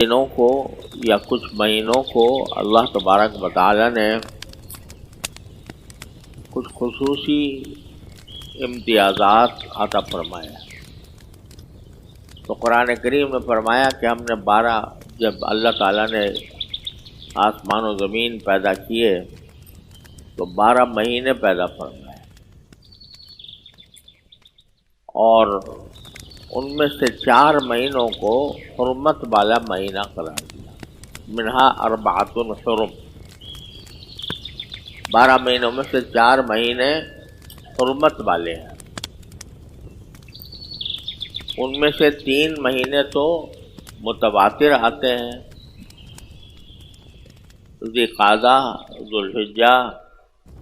دنوں کو یا کچھ مہینوں کو اللہ تبارک و تعالی نے کچھ خصوصی امتیازات عطا فرمایا. تو قرآن کریم میں فرمایا کہ ہم نے جب اللہ تعالیٰ نے آسمان و زمین پیدا کیے تو 12 مہینے پیدا فرمائے اور ان میں سے 4 مہینوں کو حرمت والا مہینہ قرار دیا. منہا اربعۃ حرم، 12 مہینوں میں سے 4 مہینے حرمت والے ہیں. ان میں سے 3 مہینے تو متواتر آتے ہیں، ذی قعدہ، ذوالحجہ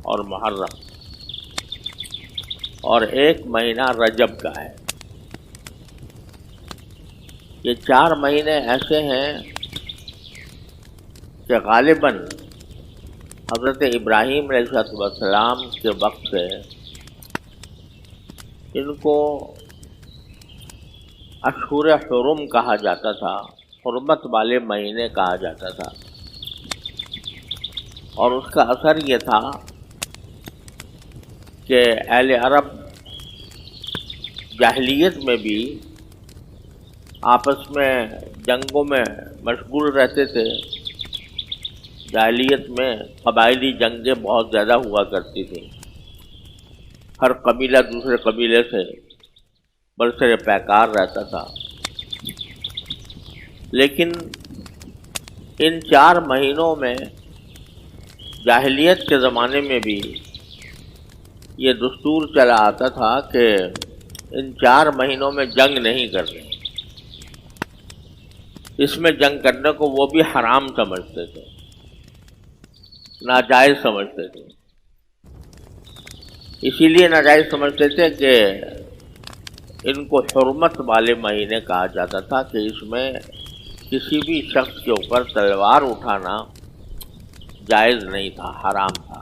اور محرم، اور 1 مہینہ رجب کا ہے. یہ 4 مہینے ایسے ہیں کہ غالباً حضرت ابراہیم علیہ السلام کے وقت سے ان کو اشہر حرم کہا جاتا تھا، حرمت والے مہینے کہا جاتا تھا. اور اس کا اثر یہ تھا کہ اہل عرب جاہلیت میں بھی آپس میں جنگوں میں مشغول رہتے تھے. جاہلیت میں قبائلی جنگیں بہت زیادہ ہوا کرتی تھیں. ہر قبیلہ دوسرے قبیلے سے برسر پیکار رہتا تھا. لیکن ان 4 مہینوں میں جاہلیت کے زمانے میں بھی یہ دستور چلا آتا تھا کہ ان 4 مہینوں میں جنگ نہیں کرنی. اس میں جنگ کرنے کو وہ بھی حرام سمجھتے تھے، ناجائز سمجھتے تھے. اسی لیے ناجائز سمجھتے تھے کہ ان کو حرمت والے مہینے کہا جاتا تھا کہ اس میں کسی بھی شخص کے اوپر تلوار اٹھانا جائز نہیں تھا، حرام تھا.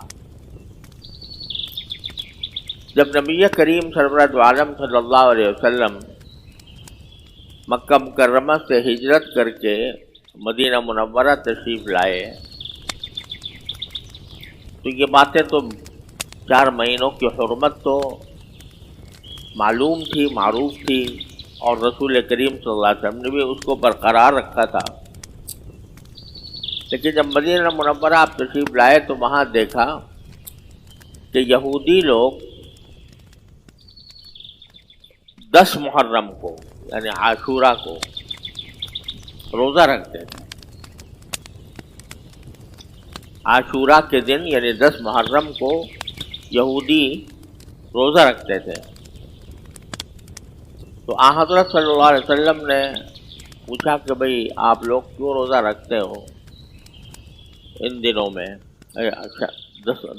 جب نبی کریم سرورت عالم صلی اللہ علیہ وسلم مکہ مکرمہ سے ہجرت کر کے مدینہ منورہ تشریف لائے تو یہ باتیں تو 4 مہینوں کی حرمت تو معلوم تھی، معروف تھی، اور رسول کریم صلی اللہ علیہ وسلم نے بھی اس کو برقرار رکھا تھا. لیکن جب مدینہ منورہ آپ تشریف لائے تو وہاں دیکھا کہ یہودی لوگ 10 محرم کو یعنی عاشورہ کو روزہ رکھتے تھے. عاشورہ کے دن یعنی 10 محرم کو یہودی روزہ رکھتے تھے. تو حضرت صلی اللہ علیہ وسلم نے پوچھا کہ بھئی آپ لوگ کیوں روزہ رکھتے ہو ان دنوں میں؟ اچھا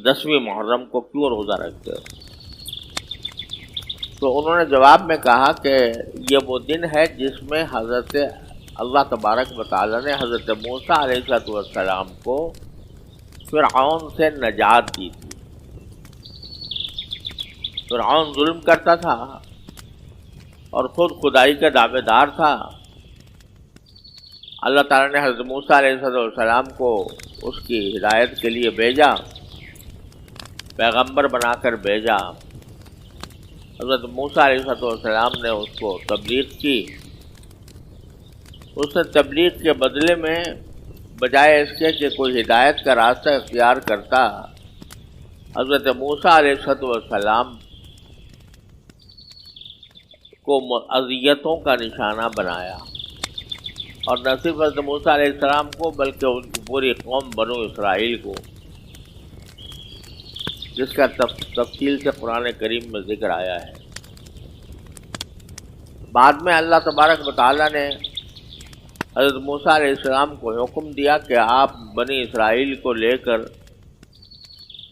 10ویں محرم کو کیوں روزہ رکھتے ہو؟ تو انہوں نے جواب میں کہا کہ یہ وہ دن ہے جس میں حضرت اللہ تبارک و تعالی نے حضرت موسیٰ علیہ السلام کو فرعون سے نجات دی تھی. فرعون ظلم کرتا تھا اور خود خدائی کا دعوے دار تھا. اللہ تعالیٰ نے حضرت موسیٰ علیہ السلام کو اس کی ہدایت کے لیے بھیجا، پیغمبر بنا کر بھیجا. حضرت موسیٰ علیہ السلام نے اس کو تبلیغ کی. اس نے تبلیغ کے بدلے میں بجائے اس کے کہ کوئی ہدایت کا راستہ اختیار کرتا، حضرت موسیٰ علیہ السلام کو اذیتوں کا نشانہ بنایا. اور نہ صرف حضرت موسیٰ علیہ السلام کو بلکہ ان کی پوری قوم بنو اسرائیل کو، جس کا تفصیل سے قرآن کریم میں ذکر آیا ہے. بعد میں اللہ تبارک و تعالیٰ نے حضرت موسیٰ علیہ السلام کو حکم دیا کہ آپ بنی اسرائیل کو لے کر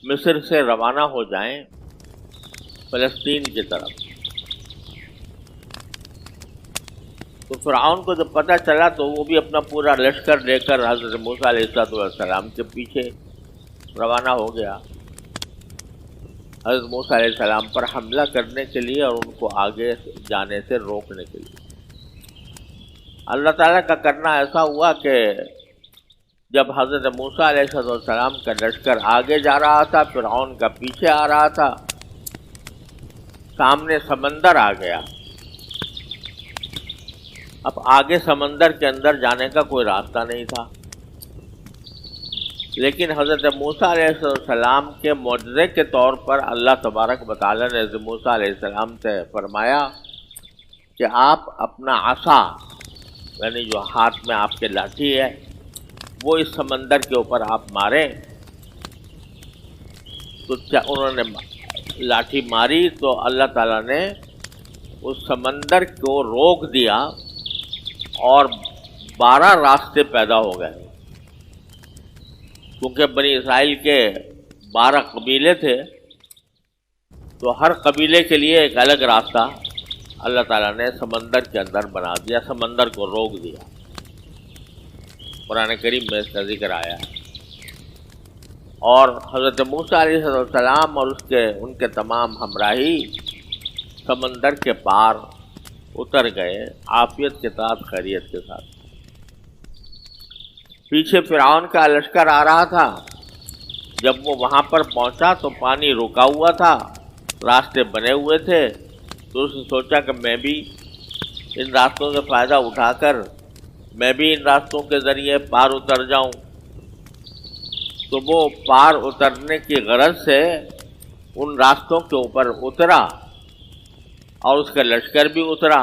مصر سے روانہ ہو جائیں فلسطین کی طرف. تو فرعون کو جب پتہ چلا تو وہ بھی اپنا پورا لشکر لے کر حضرت موسیٰ علیہ السلام کے پیچھے روانہ ہو گیا حضرت موسیٰ علیہ السلام پر حملہ کرنے کے لیے اور ان کو آگے جانے سے روکنے کے لیے. اللہ تعالیٰ کا کرنا ایسا ہوا کہ جب حضرت موسیٰ علیہ السلام کا لشکر آگے جا رہا تھا، فرعون کا پیچھے آ رہا تھا، سامنے سمندر آ گیا۔ اب آگے سمندر کے اندر جانے کا کوئی راستہ نہیں تھا، لیکن حضرت موسیٰ علیہ السلام کے معجزے کے طور پر اللہ تبارک و تعالیٰ نے حضرت موسیٰ علیہ السلام سے فرمایا کہ آپ اپنا عصا، یعنی جو ہاتھ میں آپ کے لاٹھی ہے، وہ اس سمندر کے اوپر آپ ماریں۔ تو انہوں نے لاٹھی ماری تو اللہ تعالیٰ نے اس سمندر کو روک دیا اور 12 راستے پیدا ہو گئے، کیونکہ بنی اسرائیل کے 12 قبیلے تھے، تو ہر قبیلے کے لیے ایک الگ راستہ اللہ تعالیٰ نے سمندر کے اندر بنا دیا، سمندر کو روک دیا۔ قرآن کریم میں اس کا ذکر آیا ہے۔ اور حضرت موسیٰ علیہ السلام اور ان کے تمام ہمراہی سمندر کے پار اتر گئے، عافیت کے ساتھ، خیریت کے ساتھ۔ پیچھے فرعون کا لشکر آ رہا تھا، جب وہ وہاں پر پہنچا تو پانی رکا ہوا تھا، راستے بنے ہوئے تھے، تو اس نے سوچا کہ میں بھی ان راستوں سے فائدہ اٹھا کر میں بھی ان راستوں کے ذریعے پار اتر جاؤں۔ تو وہ پار اترنے کی غرض سے ان راستوں کے اوپر اترا اور اس کا لشکر بھی اترا،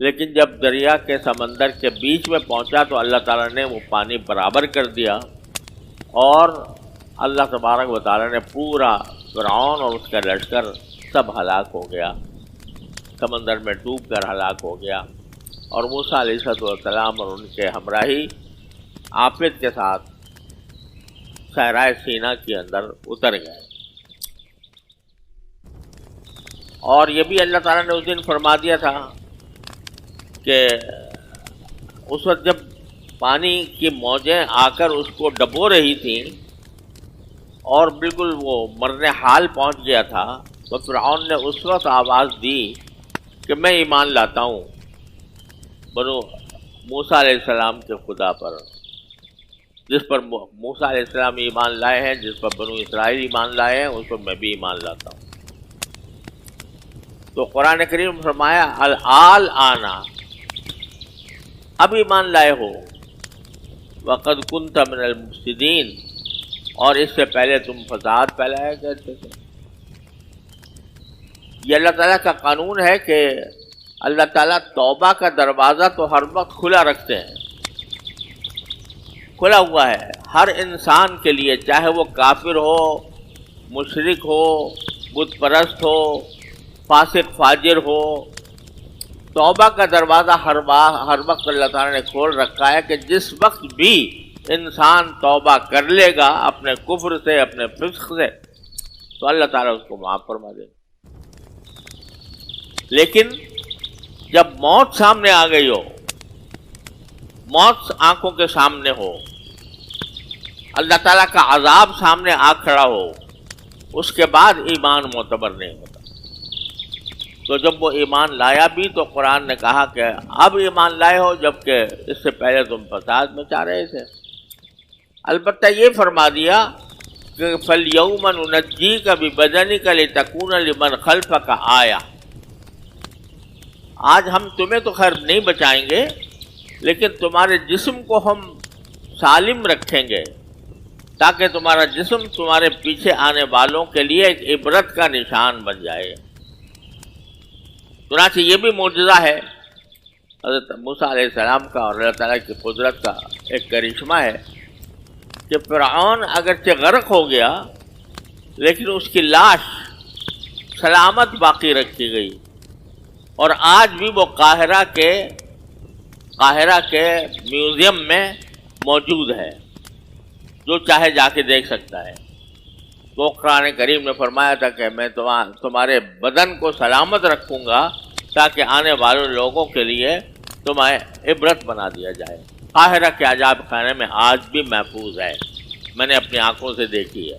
لیکن جب دریا کے سمندر کے بیچ میں پہنچا تو اللہ تعالیٰ نے وہ پانی برابر کر دیا، اور اللہ تبارک و تعالیٰ نے پورا فرعون اور اس کا لشکر سب ہلاک ہو گیا، سمندر میں ڈوب کر ہلاک ہو گیا، اور موسیٰ علیہ السلام اور ان کے ہمراہی عافیت کے ساتھ صحرائے سینا کے اندر اتر گئے۔ اور یہ بھی اللہ تعالیٰ نے اس دن فرما دیا تھا کہ اس وقت جب پانی کی موجیں آ کر اس کو ڈبو رہی تھیں اور بالکل وہ مرنے حال پہنچ گیا تھا، تو فرعون نے اس وقت آواز دی کہ میں ایمان لاتا ہوں بنو موسیٰ علیہ السلام کے خدا پر، جس پر موسیٰ علیہ السلام ایمان لائے ہیں، جس پر بنو اسرائیل ایمان لائے ہیں، اس پر میں بھی ایمان لاتا ہوں۔ تو قرآن کریم نے فرمایا الآل آنا، اب ایمان لائے ہو، وقد کنت من المفسدین، اور اس سے پہلے تم فساد پھیلایا کرتے تھے۔ یہ اللہ تعالیٰ کا قانون ہے کہ اللہ تعالیٰ توبہ کا دروازہ تو ہر وقت کھلا رکھتے ہیں، کھلا ہوا ہے ہر انسان کے لیے، چاہے وہ کافر ہو، مشرک ہو، بت پرست ہو، فاسق فاجر ہو، توبہ کا دروازہ ہر وقت اللہ تعالیٰ نے کھول رکھا ہے کہ جس وقت بھی انسان توبہ کر لے گا اپنے کفر سے، اپنے فسق سے، تو اللہ تعالیٰ اس کو معاف فرما دے گا۔ لیکن جب موت سامنے آ گئی ہو، موت آنکھوں کے سامنے ہو، اللہ تعالیٰ کا عذاب سامنے آ کھڑا ہو، اس کے بعد ایمان معتبر نہیں ہوتا۔ تو جب وہ ایمان لایا بھی تو قرآن نے کہا کہ اب ایمان لائے ہو، جبکہ اس سے پہلے تم فساد مچا رہے تھے۔ البتہ یہ فرما دیا کہ فَالْيَوْمَ نُنَجِّيكَ بِبَدَنِكَ لِتَكُونَ لِمَنْ خَلْفَكَ آیَةً، آج ہم تمہیں تو خیر نہیں بچائیں گے، لیکن تمہارے جسم کو ہم سالم رکھیں گے تاکہ تمہارا جسم تمہارے پیچھے آنے والوں کے لیے ایک عبرت کا نشان بن جائے۔ چنانچہ یہ بھی معجزہ ہے حضرت موسیٰ علیہ السلام کا اور اللہ تعالیٰ کی قدرت کا ایک کرشمہ ہے کہ فرعون اگرچہ غرق ہو گیا لیکن اس کی لاش سلامت باقی رکھی گئی، اور آج بھی وہ قاہرہ کے میوزیم میں موجود ہے، جو چاہے جا کے دیکھ سکتا ہے۔ تو قرآن کریم نے فرمایا تھا کہ میں تمہارے بدن کو سلامت رکھوں گا تاکہ آنے والے لوگوں کے لیے تمہیں عبرت بنا دیا جائے۔ قاہرہ کے عجائب خانے میں آج بھی محفوظ ہے، میں نے اپنی آنکھوں سے دیکھی ہے۔